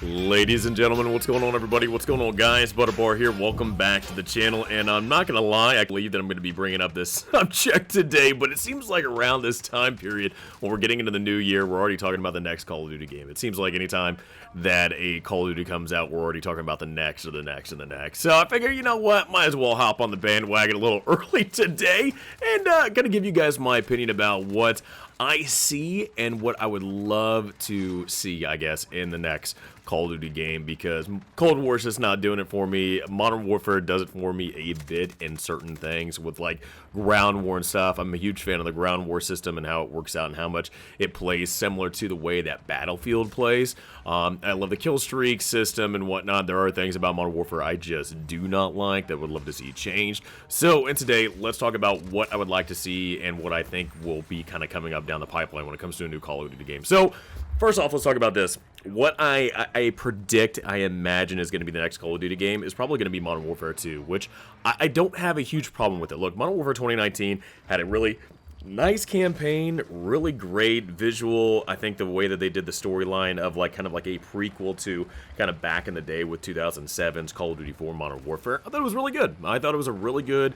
Ladies and gentlemen, what's going on, everybody? What's going on, guys? Butterbar here. Welcome back to the channel, and I'm not gonna lie, I believe that I'm gonna be bringing up this subject today, but it seems like around this time period, when we're getting into the new year, we're already talking about the next Call of Duty game. It seems like anytime that a Call of Duty comes out, we're already talking about the next or the next and the next. So I figure, you know what, might as well hop on the bandwagon a little early today, and gonna give you guys my opinion about what I see and what I would love to see, I guess, in the next Call of Duty game, because Cold War's just not doing it for me. Modern Warfare does it for me a bit in certain things with like ground war and stuff. I'm a huge fan of the ground war system and how it works out and how much it plays similar to the way that Battlefield plays. I love the kill streak system and whatnot. There are things about Modern Warfare I just do not like that would love to see changed. So, and today, let's talk about what I would like to see and what I think will be kind of coming up down the pipeline when it comes to a new Call of Duty game. So, first off, let's talk about this. What I predict, I imagine is going to be the next Call of Duty game is probably going to be Modern Warfare 2, which I don't have a huge problem with it. Look, Modern Warfare 2019 had a really nice campaign, really great visual. I think the way that they did the storyline of like kind of like a prequel to kind of back in the day with 2007's Call of Duty 4 Modern Warfare, I thought it was really good. I thought it was a really good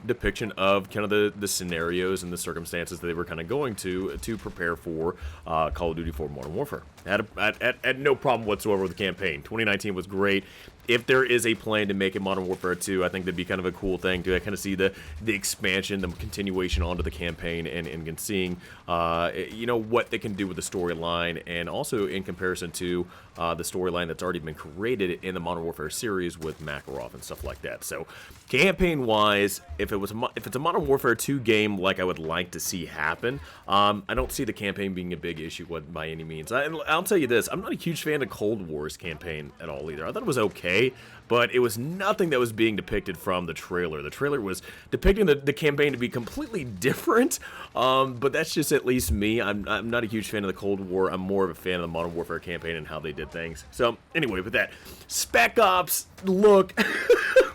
depiction of kind of the scenarios and the circumstances that they were kind of going to prepare for Call of Duty 4 Modern Warfare. I had no problem whatsoever with the campaign. 2019 was great. If there is a plan to make it Modern Warfare 2, I think that'd be kind of a cool thing to kind of see the expansion, the continuation onto the campaign, and seeing, you know, what they can do with the storyline, and also in comparison to the storyline that's already been created in the Modern Warfare series with Makarov and stuff like that. So, campaign-wise, if it's a Modern Warfare 2 game like I would like to see happen, I don't see the campaign being a big issue by any means. I'll tell you this, I'm not a huge fan of Cold War's campaign at all either. I thought it was okay, but it was nothing that was being depicted from the trailer. The trailer was depicting the campaign to be completely different, but that's just at least me. I'm not a huge fan of the Cold War. I'm more of a fan of the Modern Warfare campaign and how they did things. So, anyway, with that, Spec Ops, look,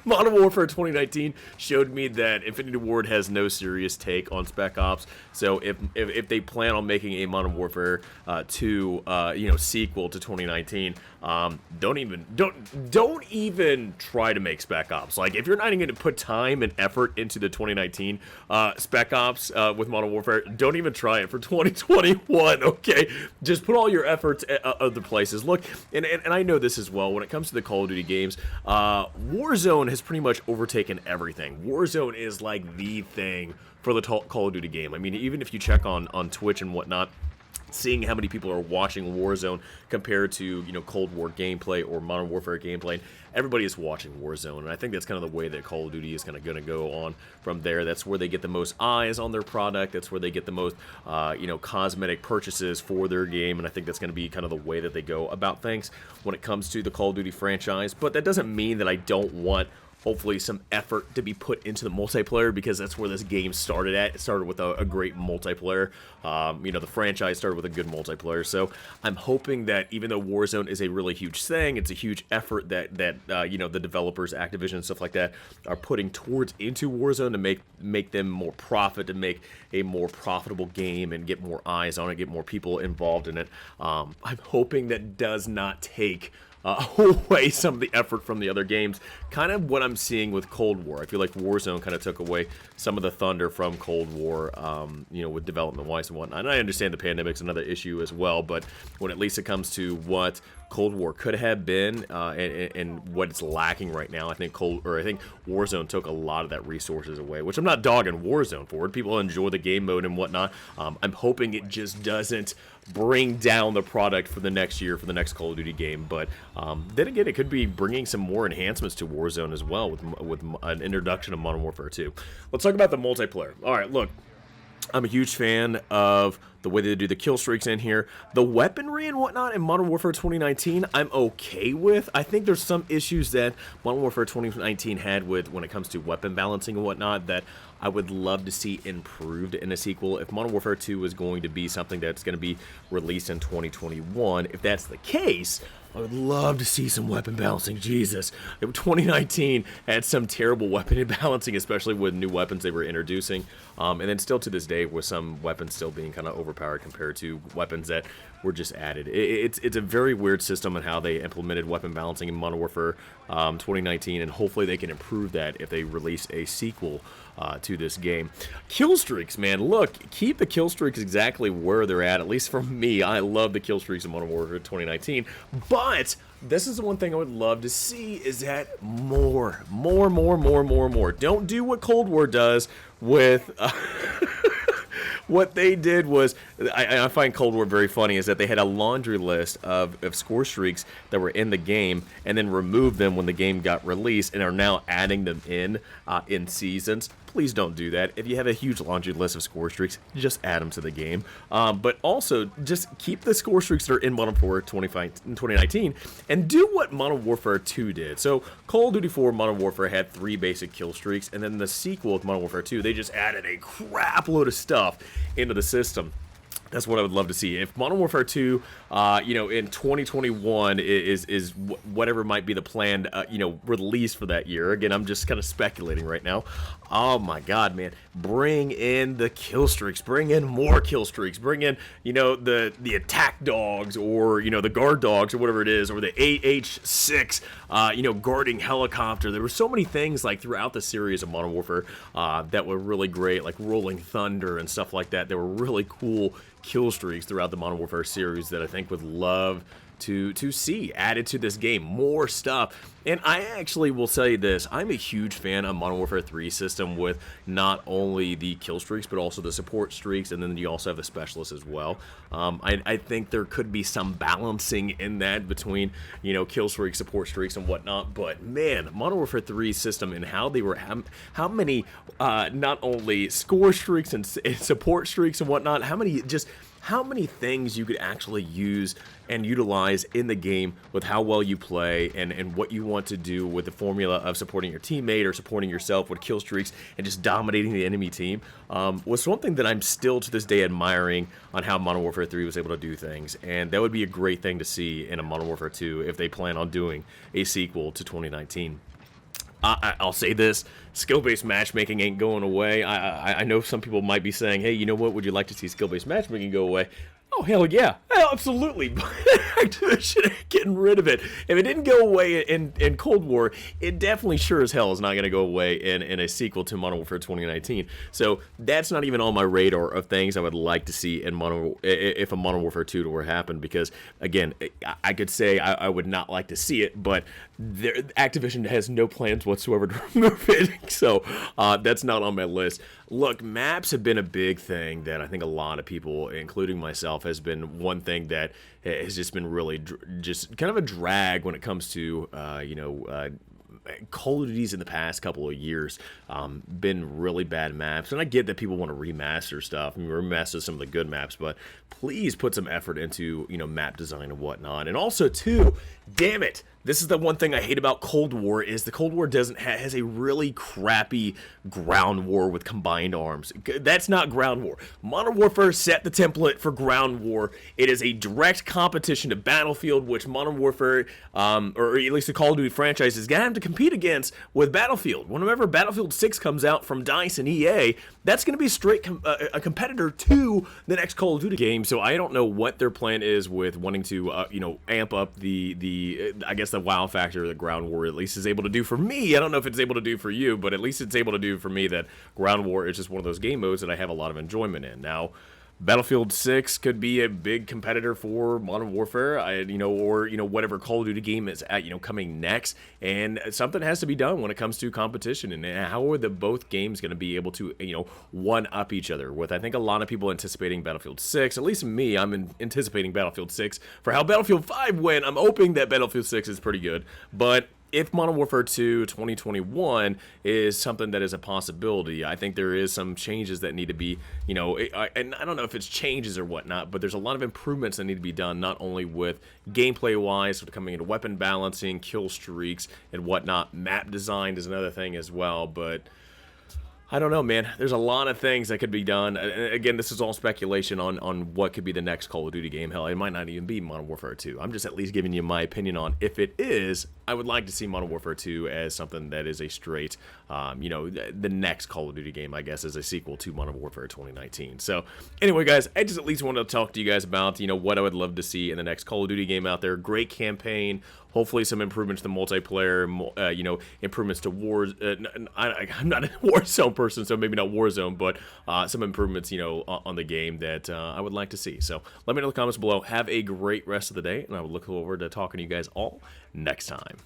Modern Warfare 2019 showed me that Infinity Ward has no serious take on Spec Ops. So if they plan on making a Modern Warfare 2 sequel to 2019, don't even try to make Spec Ops. Like, if you're not even going to put time and effort into the 2019 Spec Ops with Modern Warfare, don't even try it for 2021. Okay, just put all your efforts at other places. Look, and I know this as well. When it comes to the Call of Duty games, Warzone has pretty much overtaken everything. Warzone is like the thing for the Call of Duty game. I mean, even if you check on Twitch and whatnot, seeing how many people are watching Warzone compared to, you know, Cold War gameplay or Modern Warfare gameplay, everybody is watching Warzone, and I think that's kind of the way that Call of Duty is kind of going to go on from there. That's where they get the most eyes on their product. That's where they get the most, cosmetic purchases for their game, and I think that's going to be kind of the way that they go about things when it comes to the Call of Duty franchise. But that doesn't mean that I don't want, hopefully, some effort to be put into the multiplayer, because that's where this game started at. It started with a great multiplayer. The franchise started with a good multiplayer. So I'm hoping that even though Warzone is a really huge thing, it's a huge effort that the developers, Activision and stuff like that, are putting towards into Warzone to make them more profit, to make a more profitable game and get more eyes on it, get more people involved in it. I'm hoping that does not take away some of the effort from the other games. Kind of what I'm seeing with Cold War. I feel like Warzone kind of took away some of the thunder from Cold War, with development-wise and whatnot. And I understand the pandemic's another issue as well, but when at least it comes to what Cold War could have been and what it's lacking right now, I think Warzone took a lot of that resources away, which I'm not dogging Warzone for. People enjoy the game mode and whatnot. I'm hoping it just doesn't bring down the product for the next year, for the next Call of Duty game. But then again, it could be bringing some more enhancements to Warzone as well with an introduction of Modern Warfare 2. Let's talk about the multiplayer. All right, look, I'm a huge fan of the way they do the kill streaks in here. The weaponry and whatnot in Modern Warfare 2019, I'm okay with. I think there's some issues that Modern Warfare 2019 had when it comes to weapon balancing and whatnot that I would love to see improved in a sequel. If Modern Warfare 2 is going to be something that's going to be released in 2021, if that's the case, I would love to see some weapon balancing. Jesus. 2019 had some terrible weapon balancing, especially with new weapons they were introducing. And then still to this day, with some weapons still being kind of overpowered compared to weapons that were just added. It's a very weird system on how they implemented weapon balancing in Modern Warfare 2019, and hopefully they can improve that if they release a sequel to this game. Kill streaks, man, look, keep the kill streaks exactly where they're at least for me. I love the kill streaks in Modern Warfare 2019, but this is the one thing I would love to see is that more. Don't do what Cold War does with what they did was, I find Cold War very funny, is that they had a laundry list of score streaks that were in the game and then removed them when the game got released and are now adding them in seasons. Please don't do that. If you have a huge laundry list of score streaks, just add them to the game. But also, just keep the score streaks that are in Modern Warfare 2019 and do what Modern Warfare 2 did. So, Call of Duty 4 Modern Warfare had 3 basic kill streaks, and then the sequel of Modern Warfare 2, they just added a crap load of stuff into the system. That's what I would love to see. If Modern Warfare 2, you know, in 2021 is whatever might be the planned, you know, release for that year. Again, I'm just kind of speculating right now. Oh my God, man! Bring in the kill streaks. Bring in more kill streaks. Bring in, you know, the attack dogs, or you know, the guard dogs, or whatever it is, or the AH-6, you know, guarding helicopter. There were so many things like throughout the series of Modern Warfare that were really great, like Rolling Thunder and stuff like that. They were really cool kill streaks throughout the Modern Warfare series that I think would love to see added to this game. More stuff. And I actually will say this, I'm a huge fan of Modern Warfare 3 system with not only the kill streaks but also the support streaks, and then you also have the specialists as well. I think there could be some balancing in that between, you know, kill streaks, support streaks, and whatnot. But man, Modern Warfare 3 system and how they were, how many not only score streaks and support streaks and whatnot, how many things you could actually use and utilize in the game with how well you play and what you want to do with the formula of supporting your teammate or supporting yourself with kill streaks and just dominating the enemy team was something that I'm still to this day admiring on how Modern Warfare 3 was able to do things. And that would be a great thing to see in a Modern Warfare 2 if they plan on doing a sequel to 2019. I'll say this, skill-based matchmaking ain't going away. I know some people might be saying, hey, you know what, would you like to see skill-based matchmaking go away? Oh, hell yeah. Hell, absolutely. Activision ain't getting rid of it. If it didn't go away in Cold War, it definitely sure as hell is not going to go away in a sequel to Modern Warfare 2019. So that's not even on my radar of things I would like to see in if a Modern Warfare 2 were to happen, because, again, I could say I would not like to see it, but Activision has no plans whatsoever to remove it. So that's not on my list. Look, maps have been a big thing that I think a lot of people, including myself, has been one thing that has just been really just kind of a drag when it comes to, you know, Call of Duty's in the past couple of years been really bad maps. And I get that people want to remaster stuff and remaster some of the good maps, but please put some effort into, you know, map design and whatnot. And also, too, damn it, this is the one thing I hate about Cold War, is the Cold War has a really crappy ground war with combined arms. That's not ground war. Modern Warfare set the template for ground war. It is a direct competition to Battlefield, which Modern Warfare, or at least the Call of Duty franchise, is going to have to compete against with Battlefield. Whenever Battlefield 6 comes out from DICE and EA, that's going to be straight a competitor to the next Call of Duty game. So I don't know what their plan is with wanting to, you know, amp up the I guess the wow factor that ground war at least is able to do for me. I don't know if it's able to do for you, but at least it's able to do for me that ground war is just one of those game modes that I have a lot of enjoyment in. Now, Battlefield 6 could be a big competitor for Modern Warfare, you know, or, you know, whatever Call of Duty game is, you know, coming next. And something has to be done when it comes to competition. And how are both games going to be able to, you know, one-up each other? With, I think, a lot of people anticipating Battlefield 6, at least me, I'm anticipating Battlefield 6 for how Battlefield 5 went. I'm hoping that Battlefield 6 is pretty good. But if Modern Warfare 2 2021 is something that is a possibility, I think there is some changes that need to be, you know, and I don't know if it's changes or whatnot, but there's a lot of improvements that need to be done, not only with gameplay-wise, with coming into weapon balancing, kill streaks, and whatnot. Map design is another thing as well, but I don't know, man. There's a lot of things that could be done. Again, this is all speculation on what could be the next Call of Duty game. Hell, it might not even be Modern Warfare 2. I'm just at least giving you my opinion on if it is, I would like to see Modern Warfare 2 as something that is a straight, you know, the next Call of Duty game, I guess, as a sequel to Modern Warfare 2019. So, anyway, guys, I just at least wanted to talk to you guys about, you know, what I would love to see in the next Call of Duty game out there. Great campaign. Hopefully some improvements to multiplayer, you know, improvements to wars. I'm not a Warzone person, so maybe not Warzone, but some improvements, you know, on the game that I would like to see. So let me know in the comments below. Have a great rest of the day, and I will look forward to talking to you guys all next time.